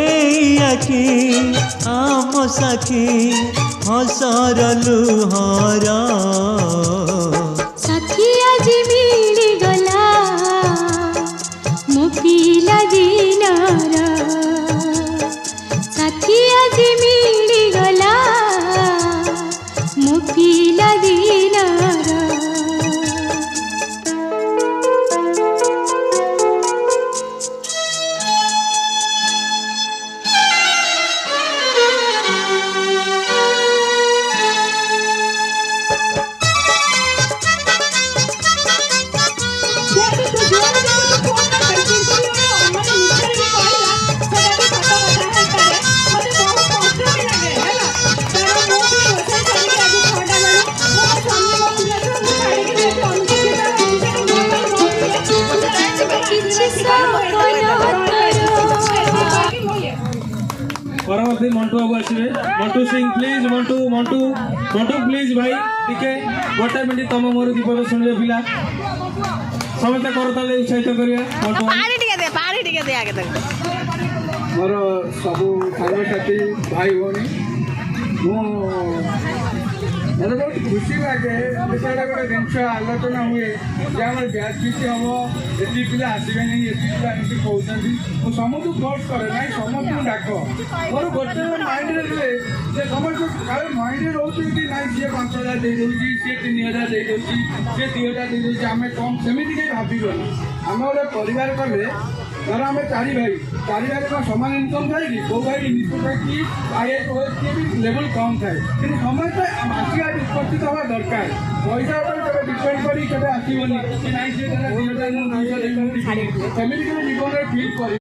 এই আখি আম সাখী হসর লুহর সাথী আজি মিলি গলা মো পিলা দিনর সাথী আজি মিলি গলা মো পিলা দিনর परवर्ती मंटू बाबू आसवे मंटू सिंह प्लीज मंटू मंटू मंटू प्लीज भाई टिके गोटे मिनिट तुम मोर दीपद शुणिले पिला समस्त करताले उत्साहित करिया मंटू पानी टिके दे आगे तक मोर सब सांगसाथी भाई भौणी मतलब बहुत खुशी लगे जिते गोटे जिन आलोचना हुए जे आम ब्याज किसी हम ये पिला आसवे नहीं ये पिला एमती कहते मुझे समस्त फोर्स करे ना समस्त डाक मोर गोटे माइंड रे समस्त काले माइंड रोचे कि ना सी 5,000 दे दूसरी सी 3,000 दे दूसरी सी 2,000 दे दूसरी आम कम सेमती कहीं भावन आम गोटे परिवार कले धर आम चारि भाई का समान इनकम थाए कि कौ भाई निष्पत्ति आईएस किए भी लेवल कम थाए कि समस्त आसिया उपस्थित हवा दरकार पैसा उपर डिपेंड कर आसबनी कि ना सी 2,000 जीवन फील कर